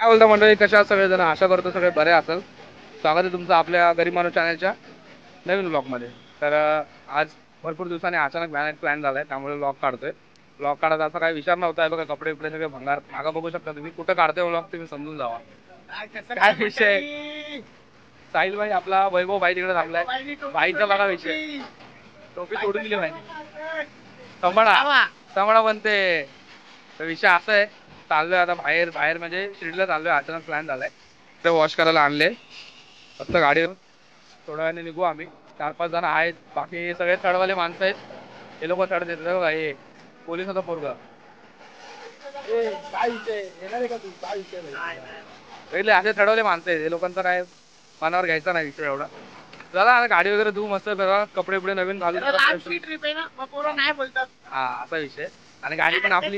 काय बोलता मंडळी, कशा आहात सगळेजण? आशा करतो सगळे बरे असेल. स्वागत आहे तुमचं आपल्या गरीब माणूस चॅनलच्या नवीन ब्लॉगमध्ये. तर आज भरपूर दिवसांनी अचानक प्लॅन झालाय, त्यामुळे ब्लॉग काढतोय. ब्लॉग काढायचा असा काही विचार नव्हता. बघा कपडे बिपडे सगळे भंगार मागं बघू शकता तुम्ही. कुठं काढतोय ब्लॉग तुम्ही समजून जावा. काय विषय? साहिल भाई आपला वैभव भाई तिकडे थांबलाय. भाईचा बघा विषय, टोपी सोडून दिली भाई. सांभाळा बनते. तर विषय असा आहे, चाललोय आता बाहेर बाहेर म्हणजे शिर्डीला चाललोय. अचानक प्लॅन झालाय, ते वॉश करायला आणले. फक्त गाडीवर थोड्या वेळाने निघू आम्ही. 4-5 जण आहेत, बाकी सगळे थडवाले माणसं आहेत. हे लोक थड देतात बघा. हे पोलिसाचा पोरगा. काय विषय येणार आहे का तू? काय विषय पहिले असे थडवले माणसं आहेत. हे लोकांचा काय मनावर घ्यायचा नाही विषय एवढा. चला गाडी वगैरे धुवू मस्त, कपडे बिपडे नवीन घालून. ट्रिप आहे ना, मग पोरं नाही बोलतात. हा असा विषय. आणि गाडी पण आपली,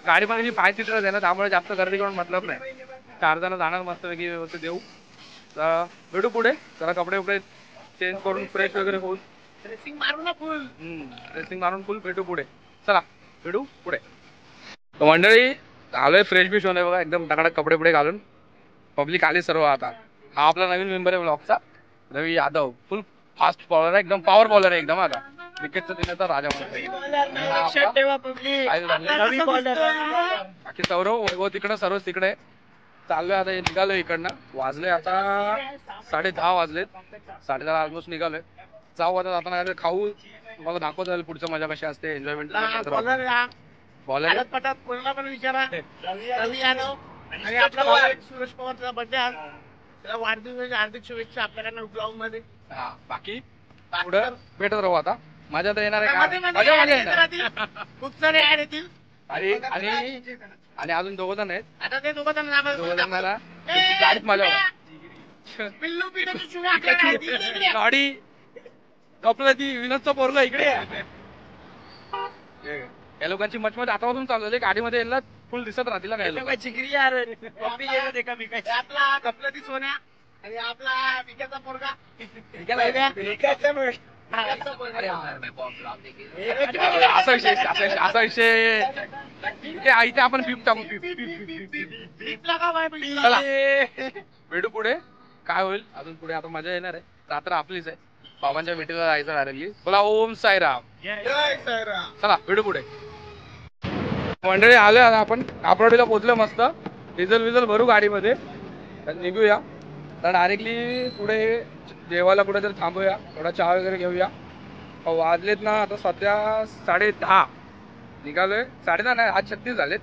गाडी पण 5 सीटर आहे ना, त्यामुळे जास्त गर्दी करून मतलब नाही. 4 जण जाणार मस्त पैकी व्यवस्थित देऊ. तर भेटू पुढे. जरा कपडे बिपडे चेंज करून फ्रेश वगैरे होऊन ड्रेसिंग मारू ना फुल. ड्रेसिंग मारून फुल भेटू पुढे. चला भेटू पुढे. मंडळी आलोय फ्रेश बिश होणे बघा, एकदम टकाटक कपडे बिपडे घालून. पब्लिक आली सर्व आता. हा आपला नवीन मेंबर आहे ब्लॉगचा, रवी यादव. फुल फास्ट बॉलर आहे, एकदम पॉवर बॉलर आहे एकदम. आता क्रिकेटचा दिनाचा राजा बाकी सौरव वैभव तिकडं, सर्व तिकडे. चाललोय आता, निघालोय इकडनं. वाजले आता 10:30 वाजलेत. 10:30 ऑलमोस्ट निघालोय. जाऊ आता, जाताना काय खाऊ. तुम्हाला दाखवत जाईल पुढचं मजा कशी असते, एन्जॉयमेंट. बॉलर पटात कोणाला पण विचारा. रवी यादव आणि आपला सुरेश पवारचा बर्थडे आज. त्याला वाढदिवसाच्या हार्दिक शुभेच्छा आपल्याकडनं ब्लॉग मध्ये. बाकी पुढं भेटत राहू आता. मजा तर येणार आहे का? मजा खूप सारे ऍड येतील. आणि अजून 2 जण आहेत. आता ते 2 जण गाडीत मजा गाडी आपलं ती विनोदचा पोरगा इकडे. या लोकांची मचमच आतापासून चालू झाली. गाडीमध्ये यायला फुल दिसत राहतील काय चिकरी यार. आपला कपलती सोन्या आणि आपला विकाचा पोरगा. असा विषय इथे आपण फिफ्ट टाकू. भेटू पुढे. काय होईल अजून पुढे, आता मजा येणार आहे. रात्र आपलीच आहे. बाबांच्या भेटीला जायचं डायरेक्टली. बोला ओम साईराम. चला भेटू पुढे. मंडळी आलोय आता आपण कापडवाडीला पोहोचलो. मस्त डिझेल विझल भरू गाडीमध्ये, निघूया. तर डायरेक्टली पुढे जेवायला कुठे तरी थांबूया, थोडा चहा वगैरे घेऊया. वाजलेत ना आता सध्या 10:30. निघालोय 10:30 नाही, आज 36 झालेत.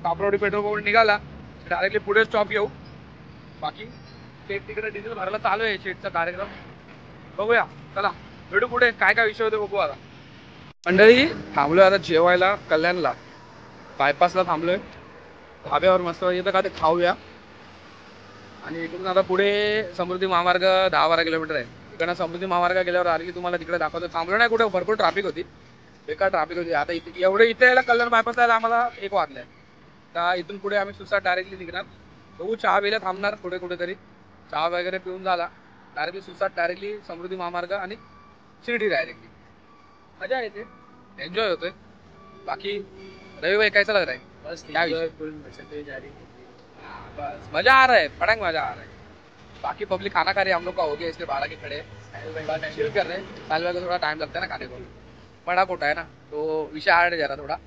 कापडवाडी पेट्रोल पंप निघाला डायरेक्टली पुढे स्टॉप घेऊ. बाकी शेट तिकडे डिझेल भरायला चालू आहे, शेटचा कार्यक्रम बघूया. चला भेटू पुढे. काय काय विषय होते बघू आता. मंडळी थांबलोय आता जेवायला कल्याणला, बायपासला थांबलोय. धाब्यावर मस्त इथं का ते खाऊया. आणि इकडून आता पुढे समृद्धी महामार्ग 10-12 किलोमीटर आहे. इकडनं समृद्धी महामार्ग गेल्यावर आली की तुम्हाला तिकडे दाखवतो. थांबलो नाही कुठे, भरपूर ट्रॅफिक होती, बेकार ट्रॅफिक होती. आता एवढे इथे यायला कल्याण बायपास यायला आम्हाला 1 वाजलाय. तर इथून पुढे आम्ही सुसाट डायरेक्टली निघणार. बघू चहा बिला थांबणार कुठे कुठेतरी, चहा वगैरे पिऊन झाला डायरेक्टली सुसाट, डायरेक्टली समृद्धी महामार्ग आणि शिर्डी डायरेक्टली. मजा येते, एन्जॉय होतोय. बाकी रविवार कैसा लग रहा है? बस मजा आ रहा है, पड़ंग मजा आ रहा है. बाकी पब्लिक खाना खा रही है, हम लोग का हो गया इसलिए 12 के खड़े चिल कर रहे हैं. साल को थोड़ा टाइम लगता है ना खाने को, बड़ा कोटा है ना, तो विषय हार्ड है जरा थोड़ा.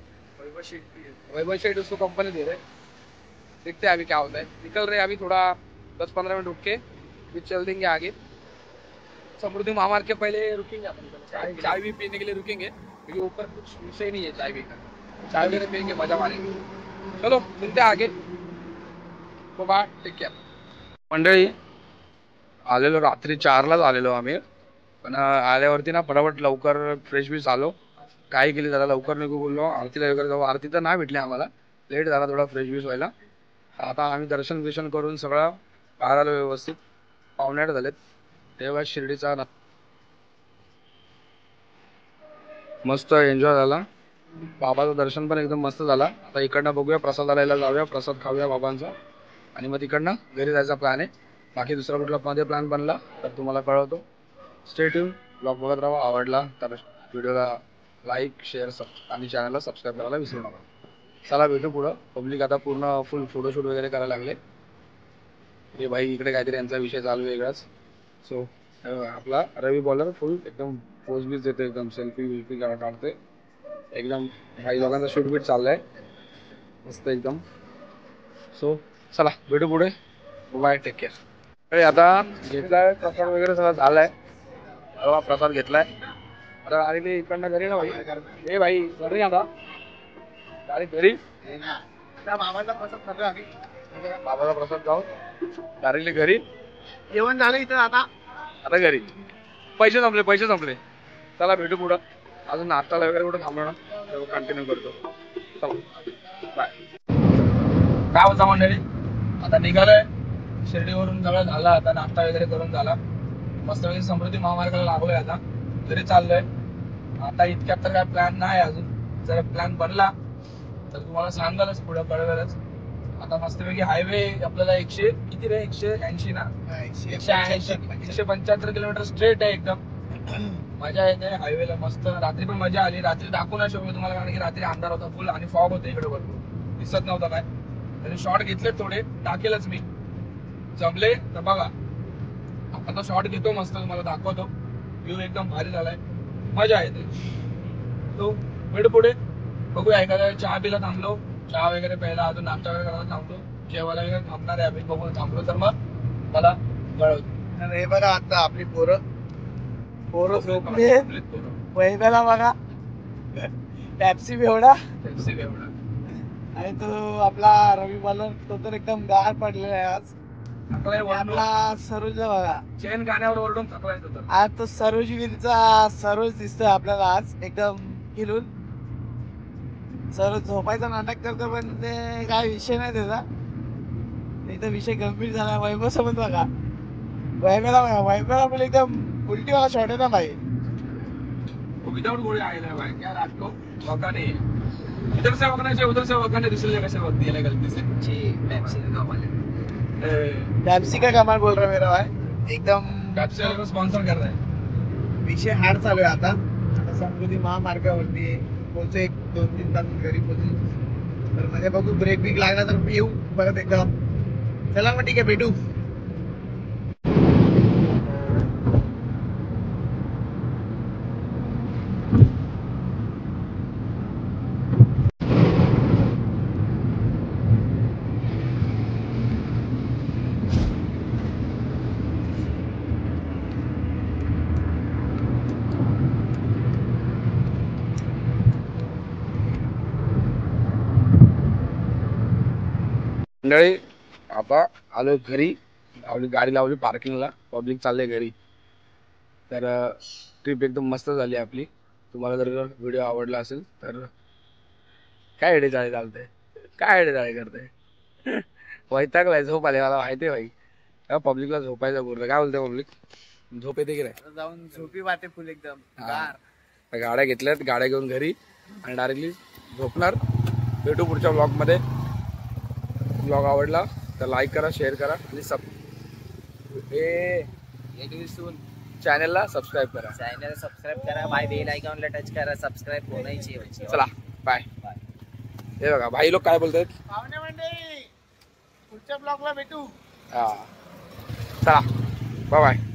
वैभव शेट उसको कंपनी दे रहे. देखते हैं अभी क्या होता है. निकल रहे अभी, थोड़ा 10-15 मिनट रुक के फिर चल देंगे आगे. समृद्धि महामार्ग के पहले रुकेंगे अपन, चाय भी पीने के लिए रुकेंगे, क्योंकि ऊपर कुछ विषय नहीं है चाय पीने का. चाय वगैरह पियेंगे, मजा मारेंगे. चलो मिलते हैं आगे. Bye, take care. मंडळी आलेलो रात्री 4लाच आलेलो आम्ही, पण आल्यावरती ना फटाफट लवकर फ्रेश बीश आलो. काय केली जरा लवकर निघू बोललो, आरतीला वगैरे जाऊ. आरती तर नाही भेटली आम्हाला, लेट झाला थोडा फ्रेश बीश व्हायला. आता आम्ही दर्शन बिर्शन करून सगळं बाहेर आलो व्यवस्थित. 7:45 झालेत. तेव्हा शिर्डीचा मस्त एन्जॉय झाला. बाबाचं दर्शन पण एकदम मस्त झाला. आता इकडनं बघूया प्रसादालयाला जाऊया, प्रसाद खाऊया बाबांचा, आणि मग तिकडनं घरी जायचा प्लॅन आहे. बाकी दुसरा कुठला मध्ये प्लॅन बनला तर तुम्हाला कळवतो. Stay tune. ब्लॉग बघत राहा. आवडला तर व्हिडिओला लाईक, शेअर आणि चॅनलला सबस्क्राईब करायला विसरू नका. चला भेटू पुढं. पब्लिक आता पूर्ण फुल फोटोशूट वगैरे करायला लागले. हे भाई इकडे काहीतरी यांचा विषय चालू वेगळाच. सो आपला रवी बॉलर फुल एकदम पोज बीज देतो, एकदम सेल्फी विल्फी काढते एकदम. काही लोकांचा शूट बीट चाललाय मस्त एकदम. सो चला भेटू पुढे. Bye, take care. आता घेतलाय प्रसाद वगैरे सगळं झालाय. प्रसाद घेतलाय. आता आलेली इकडनं घरी ना भाई. ए भाई घरी आता घरी बाबाचा प्रसाद खाऊन डायरेक्टली घरी. जेवण झालं इथं. आता घरी. पैसे संपले. चला भेटू पुढं. अजून नाश्ताला वगैरे कुठं थांबलो ना तेव्हा कंटिन्यू करतो. चला बाय. काय होता मंडळी, आता निघालोय शिर्डीवरून. सगळं झालं आता, नाश्ता वगैरे करून झाला. मस्तपैकी समृद्धी महामार्गाला लागलोय. आता घरी चाललोय. आता इतक्यात तर काय प्लॅन नाही अजून. जर प्लॅन बनला तर तुम्हाला सांगालच, पुढे कळवेलच. आता मस्तपैकी हायवे आपल्याला 180 ना 175 किलोमीटर स्ट्रेट आहे एकदम. मजा येते हायवेला मस्त. रात्री पण मजा आली. रात्री दाखवू नाही शकलो तुम्हाला, कारण की रात्री अंधार होता फुल आणि फॉग होता इकडे भरपूर, दिसत नव्हता काय. तरी शॉर्ट घेतले थोडे, टाकेलच मी. जमले तर बघा. आता शॉर्ट घेतो मस्त, तुम्हाला दाखवतो. व्ह्यू एकदम भारी झालाय, मजा येते. तो भेटू पुढे. बघूया एखाद्या चहा पिला थांबलो, चहा वगैरे प्यायला, अजून नाश्ता वगैरे करायला थांबलो, जेवायला वगैरे थांबणार आहे आम्ही. बघून थांबलो तर मग मला कळवतो. हे बघा आता आपली पोरं झोपली. वैभ्याला बघा टॅप्सी बेवडा. आणि तो आपला रवी बॉलर, तो तर एकदम गार पडलेला आहे आज. आपला सरोज बघा चेन गाण्यावर ओरडून थकलाय तो. आज तो सरोज दिसतोय आपल्याला आज एकदम हिरून. सरोज झोपायचा नाटक करतो, पण ते काय विषय नाही त्याचा. इथं विषय गंभीर झाला. वैभव सोबत बघा, वैभवला पण एकदम उलटी वाला शॉट आहे ना भाई. विदाउट गोळी आएगा भाई, क्या रात को मौका नहीं है. इधर से वगना चाहिए, उधर से वगना नहीं, दूसरी जगह से वक्त दिया गलती से. जी पेप्सी का कमाल है. पेप्सी का कमाल बोल रहा मेरा भाई. एकदम पेप्सी वाले को स्पॉन्सर कर रहा है. विषय हार्ड चालू आहे आता. समृद्धी महामार्गावरती पोहोचू, 1-2-3 तास घरी पोहोचू. तर मध्ये बघू ब्रेक बिक लागला तर येऊ परत एकदम. चला मग ठीक आहे, भेटू. मंडळी आता आलो घरी. आपली गाडी लावली पार्किंगला, पब्लिक चालले घरी. तर ट्रिप एकदम मस्त झाली आपली. तुम्हाला जर व्हिडिओ आवडला असेल तर काय एडेचाळे चालते, काय एडेचाळे करते. वैतागलाय, झोप आले मला माहिती आहे भाई. पब्लिकला झोपायचं बोललं. काय बोलते पब्लिक, झोप येते की नाही? जाऊन झोपी वाटे फुल एकदम. गाड्या घेतल्यात, गाड्या घेऊन घरी आणि डायरेक्टली झोपणार. भेटू पुढच्या ब्लॉगमध्ये. ब्लॉग आवडला तर लाईक करा, शेअर करा आणि चॅनलला सबस्क्राईब करा. भाई बेल आयकॉनला टच करा. सबस्क्राईब होण्याची. चला बाय. हे बघा भाई लोक काय बोलतात. पाहुणे मंडळी पुढच्या ब्लॉगला भेटू. हा चला बाय बाय.